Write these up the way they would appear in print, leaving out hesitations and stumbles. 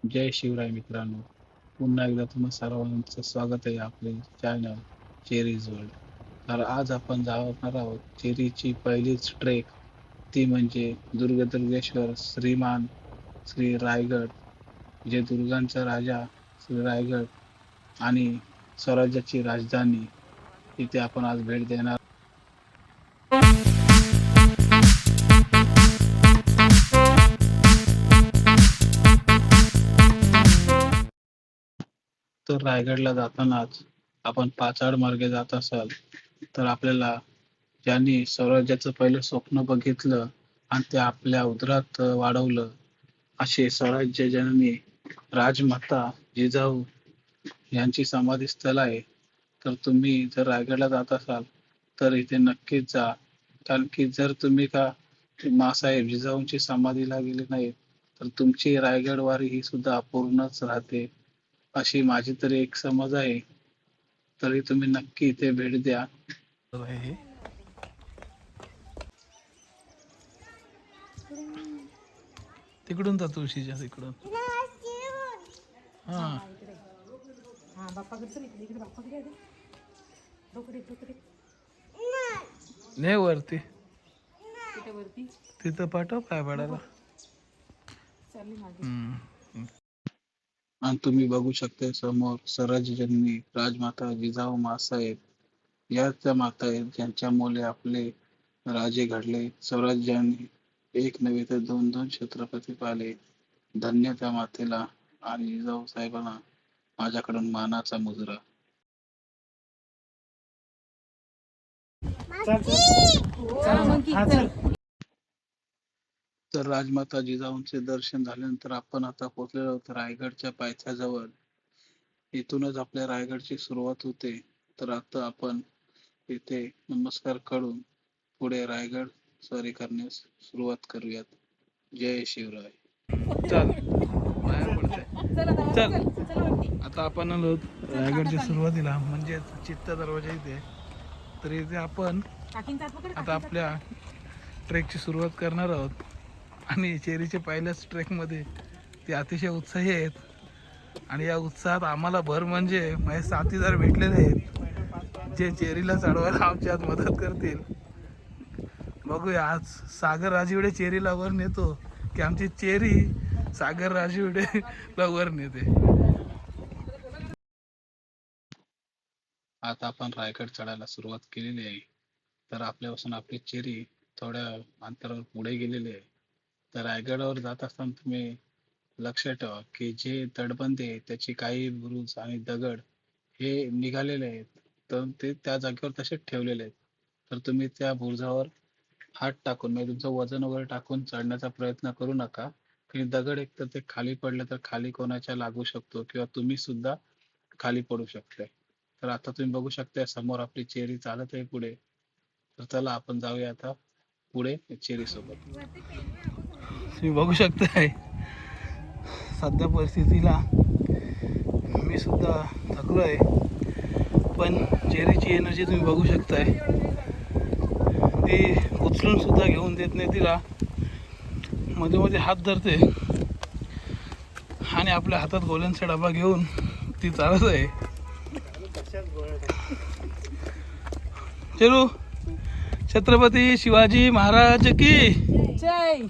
जय शिवराय मित्रांनो. पुन्हा एकदा तुम्हा सर्वांचं स्वागत आहे आपले चॅनल चेरीज वर्ल्ड. तर आज आपण जाणार आहोत चेरीची पहिलीच ट्रेक, ती म्हणजे दुर्गेश्वर श्रीमान श्री रायगड, जे दुर्गांचा राजा श्री रायगड आणि स्वराज्याची राजधानी, तिथे आपण आज भेट देणार. तर रायगडला जातानाच आपण पाचाड मार्गे जात असाल तर आपल्याला, ज्यांनी स्वराज्याचं पहिलं स्वप्न बघितलं आणि ते आपल्या उदरात वाढवलं, असे स्वराज्य जननी राजमाता जिजाऊ यांची समाधी स्थळ आहे. तर तुम्ही जर रायगडला जात असाल तर इथे नक्कीच जा. कारण की जर तुम्ही मासाहेब जिजाऊंची समाधीला गेले नाहीत तर तुमची रायगड वारी ही सुद्धा अपूर्णच राहते, अशी माझी तरी एक समज आहे. तरी तुम्ही नक्की इथे भेट द्या. तिकडून जा तुळशीच्या तिकडून. हा नाही वरती तिथं पाठव पाय पडायला. आणि तुम्ही बघू शकता समोर स्वराज्यजननी राजमाता जिजाऊ मासाहेब या त्या माता आहेत, ज्यांच्यामुळे आपले राजे घडले. स्वराज्याने एक नव्हे तर दोन दोन छत्रपती पाहिले. धन्य त्या मातेला आणि जिजाऊ साहेबांना माझ्याकडून मानाचा मुजरा. तर राजमाता जिजाऊंचे दर्शन झाल्यानंतर आपण आता पोहोचलेलो आहोत रायगडच्या पायथ्याजवळ. इथूनच आपल्या रायगडची सुरुवात होते. तर आता आपण इथे नमस्कार करून पुढे रायगड स्वारी करण्यास सुरुवात करूयात. जय शिवराय. चल चल आता आपण आलो रायगडच्या सुरुवातीला, म्हणजे चित्ता दरवाजा इथे. तर इथे आपण आता आपल्या ट्रेकची सुरुवात करणार आहोत. आणि चेरीच्या पहिल्याच ट्रेकमध्ये ते अतिशय उत्साही आहेत. आणि या उत्साहात आम्हाला भर म्हणजे माझे साथीदार भेटलेले आहेत, जे चेरीला चढवायला आमच्यात मदत करतील. बघूया आज सागर राजविडे चेरीला वर नेतो की आमची चेरी सागर राजविडेला वर नेते. आता आपण रायगड चढायला सुरुवात केलेली आहे. तर आपल्यापासून आपली चेरी थोड्या अंतरावर पुढे गेलेली आहे. तर रायगडावर जात असताना तुम्ही लक्षात ठेवा की जे तटबंदी आहे त्याची काही बुरुज आणि दगड हे निघालेले आहेत, तर ते त्या जागेवर तसेच ठेवलेले आहेत. तर तुम्ही त्या बुरुजावर हात टाकून म्हणजे तुमचं वजन वगैरे टाकून चढण्याचा प्रयत्न करू नका. की दगड एक तर ते खाली पडलं तर खाली कोणाच्या लागू शकतो किंवा तुम्ही सुद्धा खाली पडू शकताय. तर आता तुम्ही बघू शकता समोर आपली चेरी चालत आहे पुढे. तर चला आपण जाऊया आता पुढे चेरी सोबत. तुम्ही बघू शकताय सध्या परिस्थितीला मी सुद्धा थकलो आहे, पण चेरीची एनर्जी तुम्ही बघू शकताय. ती उचलून सुद्धा घेऊन देत नाही तिला, मध्ये मध्ये हात धरते आणि आपल्या हातात गोल्यांचा डबा घेऊन ती चालत आहे. चलो छत्रपती शिवाजी महाराज की जय.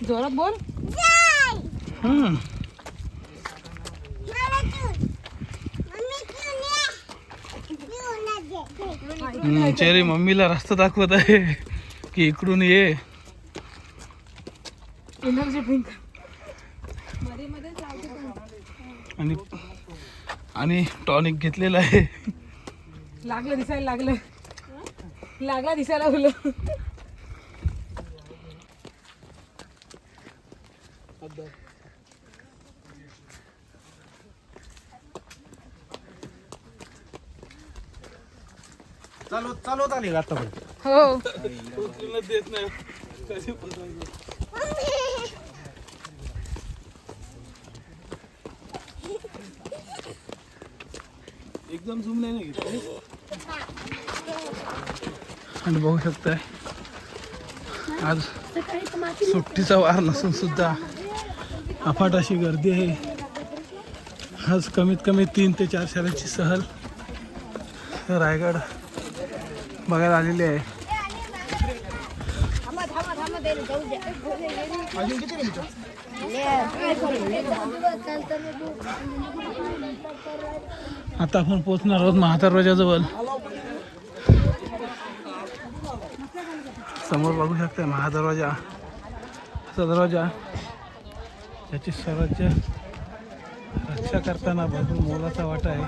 जोरात बोल. चेरी मम्मीला रस्ता दाखवत आहे की इकडून ये. एनर्जी ड्रिंक आणि आणि टॉनिक घेतलेला आहे. लागलं दिसायला लागला दिसायला बोल. चालवत आली का आता? हो देत नाही. एकदम झूम नाही ना घेतली. आणि बघू शकताय आज सुट्टीचा वार नसून सुद्धा अफाट अशी गर्दी आहे. आज कमीत कमी 3 ते 4 शाळेची सहल रायगड बघायला आलेली आहे. आता आपण पोहोचणार आहोत महादरवाजाजवळ. समोर बघू शकता महादरवाजा. असा दरवाजा याची स्वराज्य रक्षा करताना भरपूर मोलाचा वाटा आहे.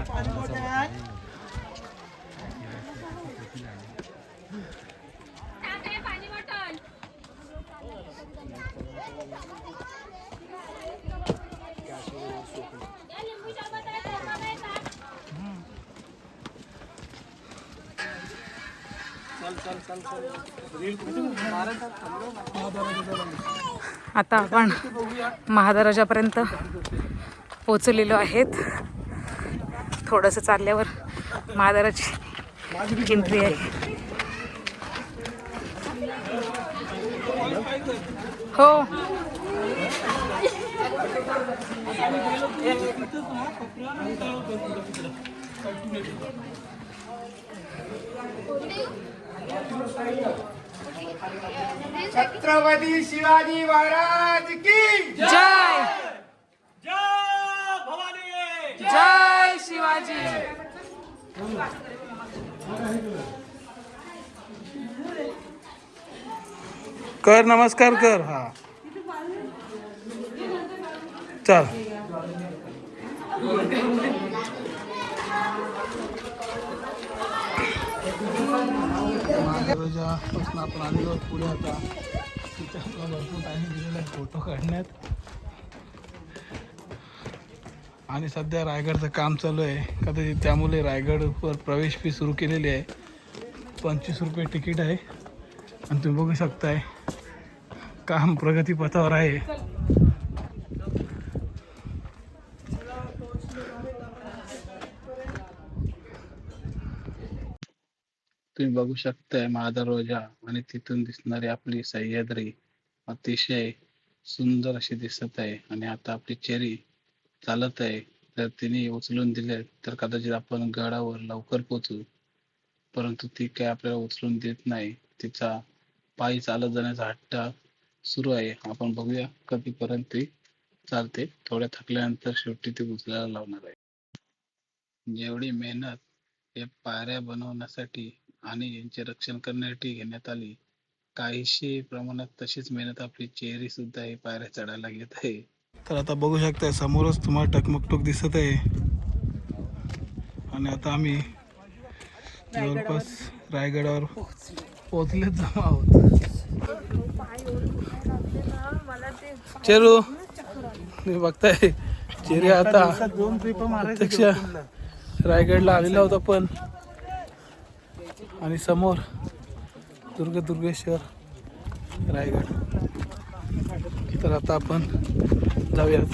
आता आपण महादरवाजापर्यंत पोचलेलो आहेत. थोडंसं चालल्यावर महादरवाजाची एंट्री आहे. हो छत्रपती शिवाजी महाराज की जय जय भवानी. जय शिवाजी. कर नमस्कार कर. हा चल. महादरवाजापासून आपण आलेलो पुढे. आता तिथे आपला भरपूर टाइम दिलेला आहे फोटो काढण्यात. आणि सध्या रायगडचं काम चालू आहे कदाचित, त्यामुळे रायगडवर प्रवेश फी सुरू केलेली आहे. 25 रुपये तिकीट आहे. आणि तुम्ही बघू शकताय काम प्रगतीपथावर आहे. तुम्ही बघू शकताय महादरवाजा आणि तिथून दिसणारी आपली सह्याद्री अतिशय सुंदर अशी दिसत आहे. आणि आता आपली चेरी चालत आहे. जर तिने उचलून दिले तर कदाचित आपण गडावर लवकर पोहोचू, परंतु ती काय आपल्याला उचलून देत नाही. तिचा पायी चालत जाण्याचा हट्ट सुरू आहे. आपण बघूया कधीपर्यंत ती चालते. थोड्या थकल्यानंतर शेवटी ती उचलायला लावणार आहे. जेवढी मेहनत या पायऱ्या बनवण्यासाठी आणि यांचे रक्षण करण्यासाठी घेण्यात आली, काहीशी प्रमाणात तशीच मेहनत आपली चेरी सुद्धा ही पायऱ्या चढायला घेत आहे. तर आता बघू शकताय समोरच तुम्हाला टकमकटोक दिसत आहे. आणि आता आम्ही जवळपास रायगडावर पोहोचलेच जमा आहोत. चेरू तुम्ही बघताय चेरी आता प्रत्यक्ष रायगडला आलेला होता पण. आणि समोर दुर्गेश्वर रायगड. तर आता आपण जाऊयात.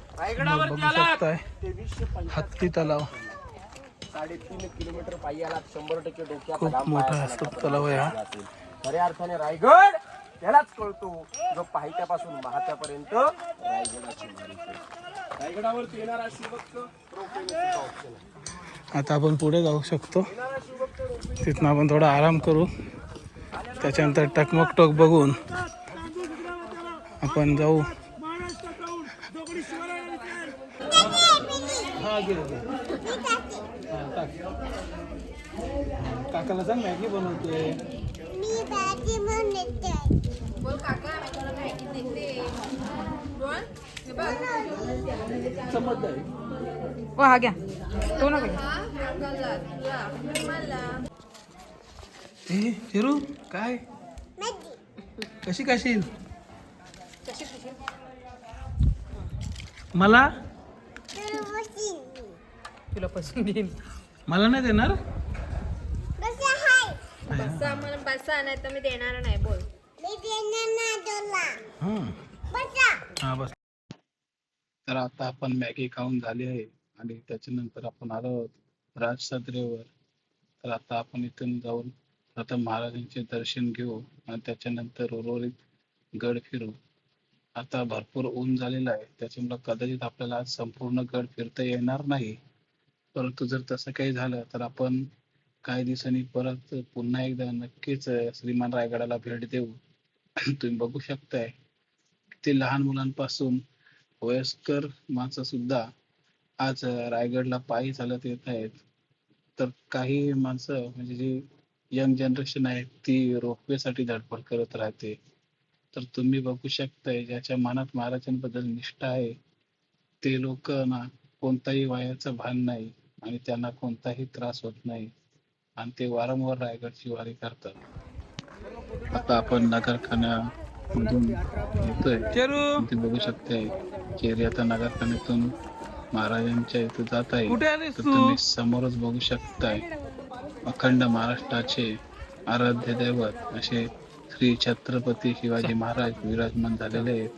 बघू शकताय हत्ती तलाव. 3.5 किलोमीटर पायी आला. 100% डोक्यात खूप मोठा असतो तलाव आहे हा. खऱ्या अर्थाने रायगड त्यालाच कळतो जो पाहित्यापासून महात्यापर्यंत रायगडाची मालिका आहे. रायगडावरती येणारा शिवभक्त रोपवेने सुद्धा ऑप्शन आहे. आता आपण पुढे जाऊ शकतो. तिथून आपण थोडा आराम करू. त्याच्यानंतर टकमकटोक बघून आपण जाऊ. काकाला सांग मॅगी बनवते. हो हा घ्या. तो नका घ्या. ए चिरू काय कशी खाशील? मला तुला पसंत येईल. मला नाही देणार. बसा नाही तर मी देणार नाही. बोल. हा बस. तर आता आपण मॅगी खाऊन झाली आहे आणि त्याच्यानंतर आपण आलो आहोत राजसत्रेवर. तर आता आपण इथून जाऊन प्रथम महाराजांचे दर्शन घेऊ आणि त्याच्यानंतर उर्वरित गड फिरू. आता भरपूर ऊन झालेलं आहे, त्याच्यामुळे कदाचित आपल्याला आज संपूर्ण गड फिरता येणार नाही. परंतु जर तसं काही झालं तर आपण काही दिवसांनी परत पुन्हा एकदा नक्कीच श्रीमान रायगडाला भेट देऊ. तुम्ही बघू शकताय ते लहान मुलांपासून वयस्कर माणसं सुद्धा आज रायगडला पायी चालत येत आहेत. तर काही माणसं म्हणजे जी यंग जनरेशन आहे ती रोपवे साठी धडपड करत राहते. तर तुम्ही बघू शकताय ज्याच्या मनात महाराजांबद्दल निष्ठा आहे ते लोक ना कोणताही वयाचं भान नाही आणि त्यांना कोणताही त्रास होत नाही आणि ते वारंवार रायगडची वारी करतात. आता आपण नगरखान्यामधून येतोय. चेरू तुम्ही बघू शकताय चेरी आता नगरखान्यातून महाराजांच्या इथं जात आहे. कुठे आलीस तर तू? तुम्ही समोरच बघू शकताय अखंड महाराष्ट्राचे आराध्य दैवत असे श्री छत्रपती शिवाजी महाराज विराजमान झालेले आहेत.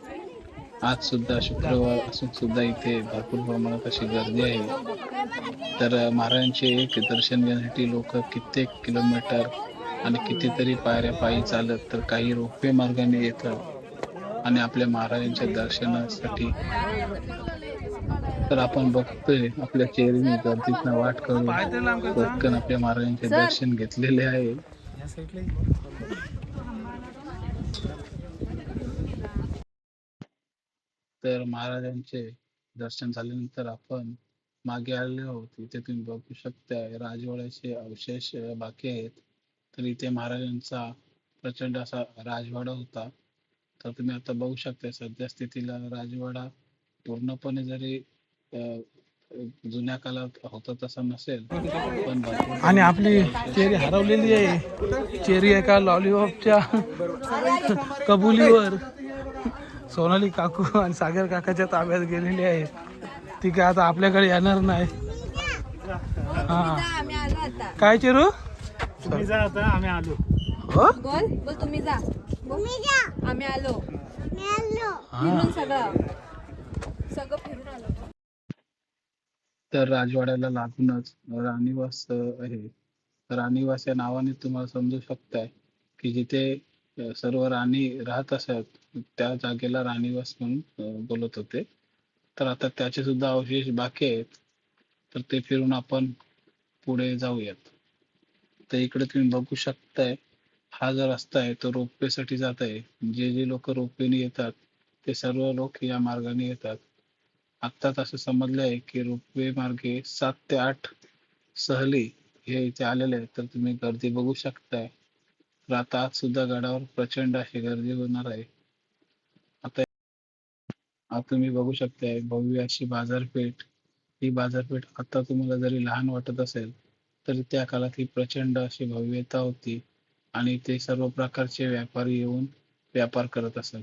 आज सुद्धा शुक्रवार असून सुद्धा इथे भरपूर प्रमाणात अशी गर्दी आहे. तर महाराजांचे एक दर्शन घेण्यासाठी लोक कित्येक किलोमीटर आणि कितीतरी पायऱ्या पायी चालत तर काही रोपवे मार्गाने येतात आणि आपल्या महाराजांच्या दर्शनासाठी. तर आपण बघतोय आपल्या चेहऱ्याने गर्दीतनं वाट करून पाय तरी लांब करता. पटकन आपल्या महाराजांचे दर्शन घेतलेले आहे. तर महाराजांचे दर्शन झाल्यानंतर आपण मागे आले आहोत. इथे तुम्ही बघू शकताय राजवाड्याचे अवशेष बाकी आहेत. तर इथे महाराजांचा प्रचंड असा राजवाडा होता. तर तुम्ही आता बघू शकता सध्या स्थितीला राजवाडा पूर्णपणे जरी जुन्या काळात होता तसा नसेल पण भरपूर आणि आपली अवशेष चेरी हरवलेली आहे. चेरी एका लॉलीपॉपच्या कबुलीवर सोनाली काकू आणि सागर काकाच्या ताब्यात गेलेली आहे. ती काय आता आपल्याकडे येणार नाही. हा आम्ही आलो आता. काय चेरू तुम्ही जा आता आम्ही आलो. हो बोल बोल तुम्ही जा. आम्ही आलो. फिरून सगळं फिरून आलो. तर राजवाड्याला लागूनच राणीवास आहे. राणीवास या नावाने तुम्हाला समजू शकताय की जिथे सर्व राणी राहत असत त्या जागेला राणीवास म्हणून बोलत होते. तर आता त्याचे सुद्धा अवशेष बाकी आहेत. तर ते फिरून आपण पुढे जाऊयात. तर इकडे तुम्ही बघू शकताय हा जो रस्ता आहे तो रोपवे साठी जात आहे. जे जे लोक रोपवेने येतात ते सर्व लोक या मार्गाने येतात. आत्ताच असं समजलं आहे की रोपवे मार्गे 7 ते 8 सहली हे इथे आलेले आहेत. तर तुम्ही गर्दी बघू शकताय. तर आता आज सुद्धा गडावर प्रचंड अशी गर्दी होणार आहे. आता आता तुम्ही बघू शकताय भव्य अशी बाजारपेठ. ही बाजारपेठ आता तुम्हाला जरी लहान वाटत असेल तरी त्या काळात ही प्रचंड अशी भव्यता होती आणि ते सर्व प्रकारचे व्यापारी येऊन व्यापार करत असत.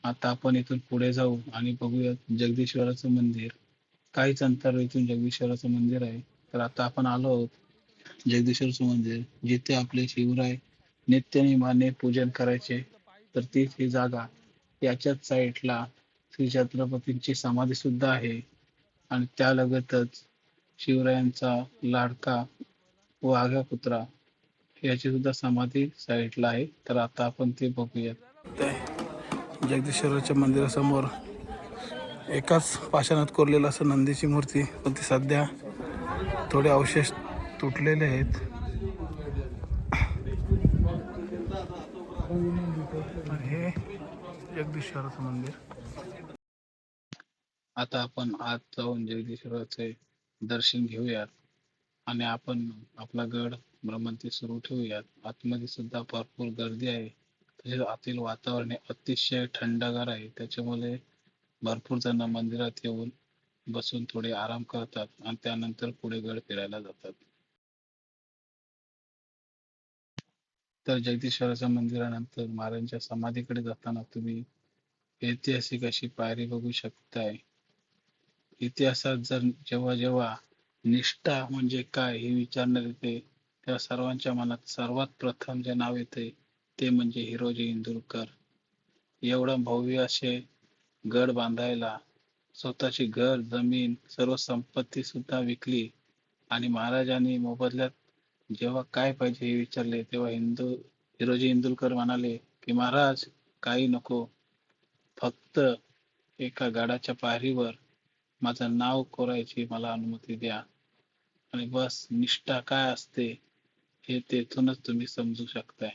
आता आपण इथून पुढे जाऊ आणि बघूयात जगदीश्वराचं मंदिर. काहीच अंतरावर इथून जगदीश्वराचं मंदिर आहे. तर आता आपण आलो आहोत जगदीश्वराचं मंदिर जिथे आपले शिवराय नित्यनेमाने पूजन करायचे. तर तीच ही जागा. याच्याच साईडला श्री छत्रपतींची समाधी सुद्धा आहे आणि त्यालगतच शिवरायांचा लाडका व आग्या पुत्रा याची सुद्धा समाधी साईडला आहे. तर आता आपण ते बघूयात. जगदीश्वराच्या मंदिरासमोर एकाच पाषाणात कोरलेलं असं नंदीची मूर्ती, पण ती सध्या थोडे अवशेष तुटलेले आहेत. आणि हे जगदीश्वराचं मंदिर. आता आपण आत जाऊन जगदीश्वराचे दर्शन घेऊयात आणि आपण आपला गड भ्रमंती सुरू ठेवूयात. आतमध्ये सुद्धा भरपूर गर्दी आहे. तसेच आतील वातावरण हे अतिशय थंडगार आहे. त्याच्यामुळे भरपूर जण मंदिरात येऊन बसून थोडे आराम करतात आणि त्यानंतर पुढे गड फिरायला जातात. तर जगदीश्वराच्या मंदिरानंतर महाराजांच्या समाधीकडे जाताना तुम्ही ऐतिहासिक अशी पायरी बघू शकताय. इतिहासात जर जेव्हा जेव्हा निष्ठा म्हणजे काय हे विचारण्यात येते तेव्हा सर्वांच्या मनात सर्वात प्रथम जे नाव येते ते म्हणजे हिरोजी इंदुरकर. एवढं भव्य असे गड बांधायला स्वतःची घर जमीन सर्व संपत्ती सुद्धा विकली आणि महाराजांनी मोबदल्यात जेव्हा काय पाहिजे हे विचारले तेव्हा हिरोजी इंदुरकर म्हणाले की महाराज काही नको, फक्त एका गडाच्या पायरीवर माझं नाव कोरायची मला अनुमती द्या आणि बस निष्ठा काय असते हे तेथूनच तुम्ही समजू शकताय.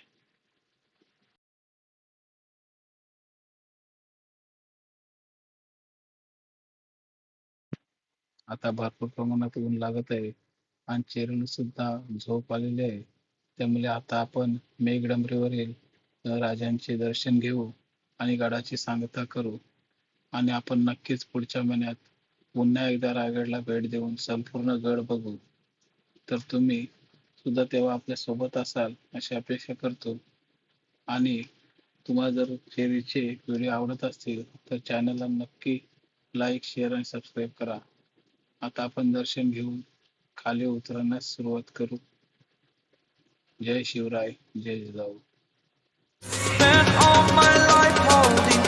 आता भरपूर प्रमाणात ऊन लागत आहे आणि चेरीला सुद्धा झोप आलेली आहे. त्यामुळे आता आपण मेघडंबरीवरील राजांचे दर्शन घेऊ आणि गडाची सांगता करू आणि आपण नक्कीच पुढच्या महिन्यात पुन्हा एकदा रायगडला भेट देऊन संपूर्ण गड बघू. तर तुम्ही सुद्धा तेव्हा आपल्या सोबत असाल अशी अपेक्षा करतो. आणि तुम्हाला जर चेरीचे व्हिडिओ आवडत असतील तर चॅनलला नक्की लाईक, शेअर आणि सबस्क्राईब करा. आता आपण दर्शन घेऊन खाली उतरण्यास सुरुवात करू. जय शिवराय, जय Jijau. Spent all my life holding